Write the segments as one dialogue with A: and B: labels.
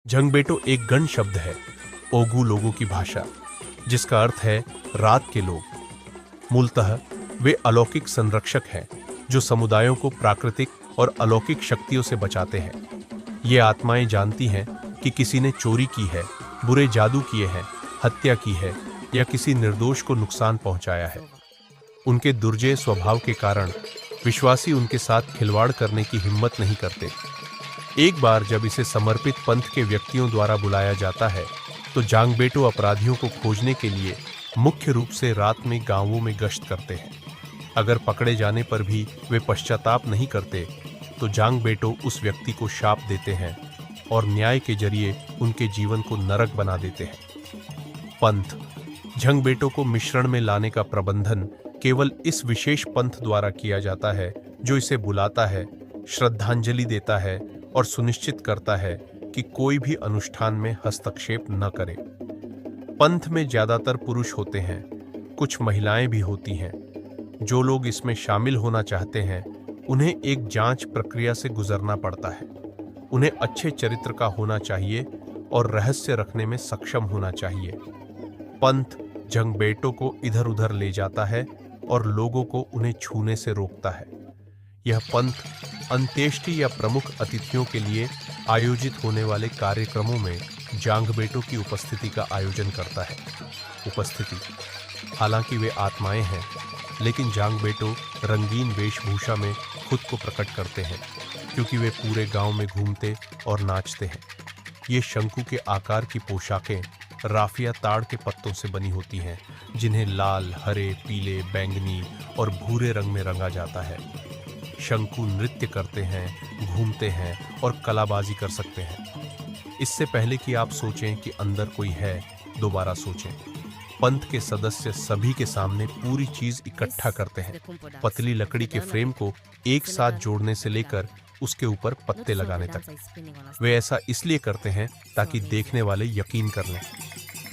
A: झंगबेटो एक गण शब्द है, ओगू लोगों की भाषा, जिसका अर्थ है रात के लोग। मूलतः वे अलौकिक संरक्षक हैं जो समुदायों को प्राकृतिक और अलौकिक शक्तियों से बचाते हैं। ये आत्माएं जानती हैं कि किसी ने चोरी की है, बुरे जादू किए हैं, हत्या की है या किसी निर्दोष को नुकसान पहुंचाया है। उनके दुर्जय स्वभाव के कारण विश्वासी उनके साथ खिलवाड़ करने की हिम्मत नहीं करते। एक बार जब इसे समर्पित पंथ के व्यक्तियों द्वारा बुलाया जाता है तो झांगबेटो अपराधियों को खोजने के लिए मुख्य रूप से रात में गांवों में गश्त करते हैं। अगर पकड़े जाने पर भी वे पश्चाताप नहीं करते तो झांगबेटो उस व्यक्ति को शाप देते हैं और न्याय के जरिए उनके जीवन को नरक बना देते हैं। पंथ झंगबेटो को मिश्रण में लाने का प्रबंधन केवल इस विशेष पंथ द्वारा किया जाता है जो इसे बुलाता है, श्रद्धांजलि देता है और सुनिश्चित करता है कि कोई भी अनुष्ठान में हस्तक्षेप न करे। पंथ में ज्यादातर पुरुष होते हैं, कुछ महिलाएं भी होती हैं। जो लोग इसमें शामिल होना चाहते हैं उन्हें एक जांच प्रक्रिया से गुजरना पड़ता है। उन्हें अच्छे चरित्र का होना चाहिए और रहस्य रखने में सक्षम होना चाहिए। पंथ झंगबेटो को इधर उधर ले जाता है और लोगों को उन्हें छूने से रोकता है। यह पंथ अंत्येष्टि या प्रमुख अतिथियों के लिए आयोजित होने वाले कार्यक्रमों में झांगबेटो की उपस्थिति का आयोजन करता है। उपस्थिति, हालांकि वे आत्माएं हैं, लेकिन झांगबेटो रंगीन वेशभूषा में खुद को प्रकट करते हैं क्योंकि वे पूरे गांव में घूमते और नाचते हैं। ये शंकु के आकार की पोशाकें राफिया ताड़ के पत्तों से बनी होती हैं, जिन्हें लाल, हरे, पीले, बैंगनी और भूरे रंग में रंगा जाता है। शंकु नृत्य करते हैं, घूमते हैं और कलाबाजी कर सकते हैं। इससे पहले कि आप सोचें कि अंदर कोई है, दोबारा सोचें। पंथ के सदस्य सभी के सामने पूरी चीज इकट्ठा करते हैं, पतली लकड़ी के फ्रेम को एक साथ जोड़ने से लेकर उसके ऊपर पत्ते लगाने तक। वे ऐसा इसलिए करते हैं ताकि देखने वाले यकीन कर लें।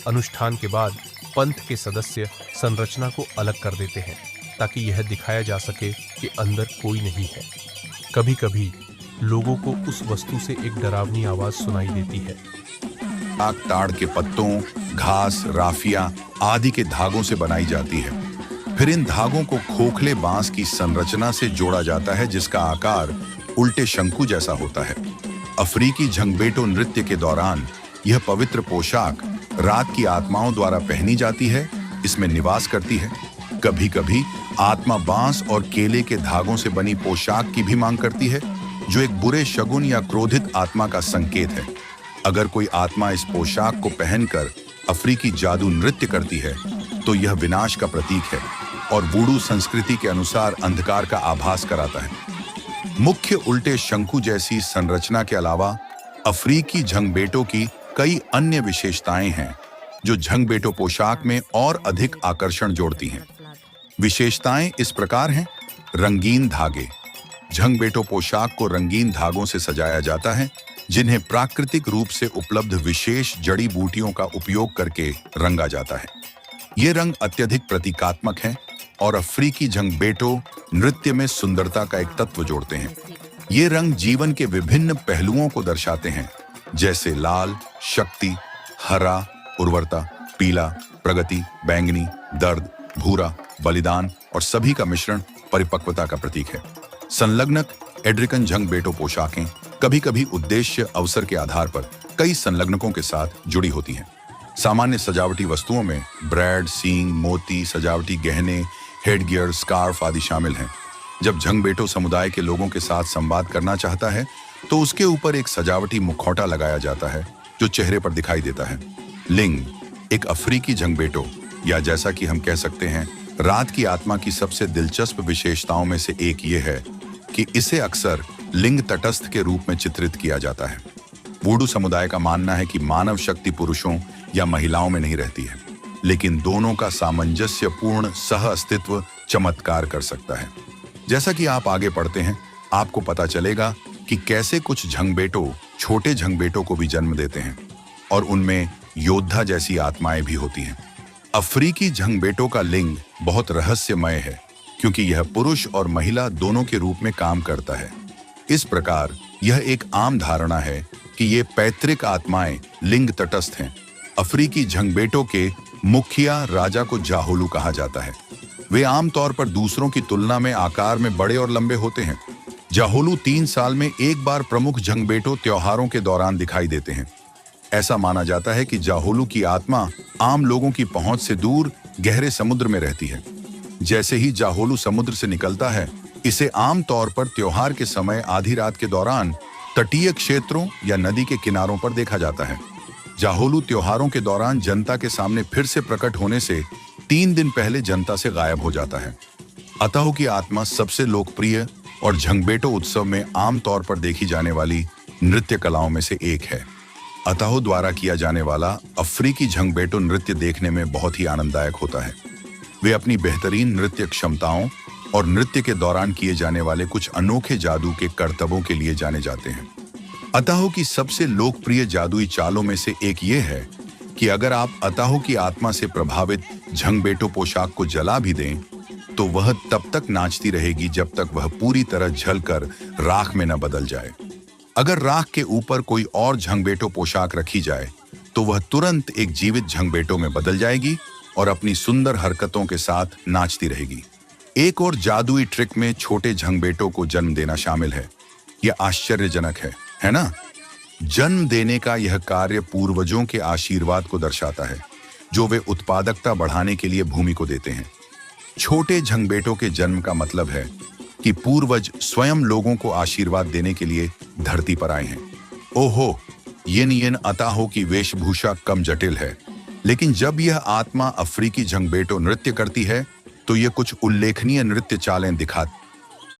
A: अनुष्ठान के बाद पंथ के सदस्य संरचना को अलग कर देते हैं ताकि यह दिखाया जा सके कि अंदर कोई नहीं है। कभी कभी लोगों को उस वस्तु से एक डरावनी आवाज सुनाई देती है।
B: आग ताड़ के पत्तों, घास, राफिया आदि के धागों से बनाई जाती है। फिर इन धागों को खोखले बांस की संरचना से जोड़ा जाता है जिसका आकार उल्टे शंकु जैसा होता है। अफ्रीकी झंगबेटो नृत्य के दौरान यह पवित्र पोशाक रात की आत्माओं द्वारा पहनी जाती है, इसमें निवास करती है। कभी कभी आत्मा बांस और केले के धागों से बनी पोशाक की भी मांग करती है, जो एक बुरे शगुन या क्रोधित आत्मा का संकेत है। अगर कोई आत्मा इस पोशाक को पहनकर अफ्रीकी जादू नृत्य करती है तो यह विनाश का प्रतीक है और वुडू संस्कृति के अनुसार अंधकार का आभास कराता है। मुख्य उल्टे शंकु जैसी संरचना के अलावा अफ्रीकी झंगबेटो की कई अन्य विशेषताएं हैं जो झंगबेटो पोशाक में और अधिक आकर्षण जोड़ती हैं। विशेषताएं इस प्रकार हैं। रंगीन धागे, झंगबेटो पोशाक को रंगीन धागों से सजाया जाता है जिन्हें प्राकृतिक रूप से उपलब्ध विशेष जड़ी बूटियों का उपयोग करके रंगा जाता है। ये रंग अत्यधिक प्रतीकात्मक हैं और अफ्रीकी झंगबेटो नृत्य में सुंदरता का एक तत्व जोड़ते हैं। ये रंग जीवन के विभिन्न पहलुओं को दर्शाते हैं, जैसे लाल शक्ति, हरा उर्वरता, पीला प्रगति, बैंगनी दर्द, भूरा बलिदान और सभी का मिश्रण परिपक्वता का प्रतीक है। संलग्नक एड्रिकन झंगबेटो पोशाकें कभी कभी उद्देश्य अवसर के आधार पर कई संलग्नकों के साथ जुड़ी होती हैं। सामान्य सजावटी वस्तुओं में ब्रेड, सींग, मोती, सजावटी गहने, हेडगियर, स्कार्फ आदि शामिल हैं। जब झंगबेटो समुदाय के लोगों के साथ संवाद करना चाहता है तो उसके ऊपर एक सजावटी मुखौटा लगाया जाता है जो चेहरे पर दिखाई देता है। लिंग, एक अफ्रीकी झंगबेटो या जैसा कि हम कह सकते हैं रात की आत्मा की सबसे दिलचस्प विशेषताओं में से एक ये है कि इसे अक्सर लिंग तटस्थ के रूप में चित्रित किया जाता है। वुडू समुदाय का मानना है कि मानव शक्ति पुरुषों या महिलाओं में नहीं रहती है, लेकिन दोनों का सामंजस्यपूर्ण सह अस्तित्व चमत्कार कर सकता है। जैसा कि आप आगे पढ़ते हैं आपको पता चलेगा कि कैसे कुछ झंगबेटो छोटे झंगबेटो को भी जन्म देते हैं और उनमें योद्धा जैसी आत्माएं भी होती हैं। अफ्रीकी झंगबेटो का लिंग बहुत रहस्यमय है क्योंकि यह पुरुष और महिला दोनों के रूप में काम करता है। इस प्रकार यह एक आम धारणा है कि ये पैतृक आत्माएं लिंग तटस्थ हैं। अफ्रीकी झंगबेटों के मुखिया राजा को जाहोलू कहा जाता है। वे आमतौर पर दूसरों की तुलना में आकार में बड़े और लंबे होते हैं। जाहोलू 3 साल में एक बार प्रमुख झंगबेटों त्योहारों के दौरान दिखाई देते हैं। ऐसा माना जाता है कि जाहोलू की आत्मा आम लोगों की पहुंच से दूर गहरे समुद्र में रहती है। जैसे ही जाहोलू समुद्र से निकलता है, इसे आमतौर पर त्योहार के समय आधी रात के दौरान तटीय क्षेत्रों या नदी के किनारों पर देखा जाता है। जाहोलू त्योहारों के दौरान जनता के सामने फिर से प्रकट होने से 3 दिन पहले जनता से गायब हो जाता है। अताहू की आत्मा सबसे लोकप्रिय और झंगबेटो उत्सव में आमतौर पर देखी जाने वाली नृत्य कलाओं में से एक है। अताहू द्वारा किया जाने वाला अफ्रीकी झंगबेटो नृत्य देखने में बहुत ही आनंददायक होता है। वे अपनी बेहतरीन नृत्य क्षमताओं और नृत्य के दौरान किए जाने वाले कुछ अनोखे जादू के करतबों के लिए जाने जाते हैं। अताहू की सबसे लोकप्रिय जादुई चालों में से एक ये है कि अगर आप अताहू की आत्मा से प्रभावित झंगबेटो पोशाक को जला भी दें, तो वह तब तक नाचती रहेगी जब तक वह पूरी तरह जलकर राख में न बदल जाए। अगर राख के ऊपर कोई और झंगबेटो पोशाक रखी जाए, तो वह तुरंत एक जीवित झंगबेटो में बदल जाएगी और अपनी सुंदर हरकतों के साथ नाचती रहेगी। एक और जादुई ट्रिक में छोटे झंगबेटो को जन्म देना शामिल है। यह आश्चर्यजनक है ना? जन्म देने का यह कार्य पूर्वजों के आशीर्वाद को दर्शाता है, जो वे उत्पादकता बढ़ाने के लिए भूमि को देते हैं। छोटे झंगबेटों के जन्म का मतलब है कि पूर्वज स्वयं लोगों को आशीर्वाद देने के लिए धरती पर आए हैं। ओहो, येन अताहू की वेशभूषा कम जटिल है, लेकिन जब यह आत्मा अफ्रीकी झंगबेटो नृत्य करती है, तो ये कुछ उल्लेखनीय नृत्य चालें दिखाती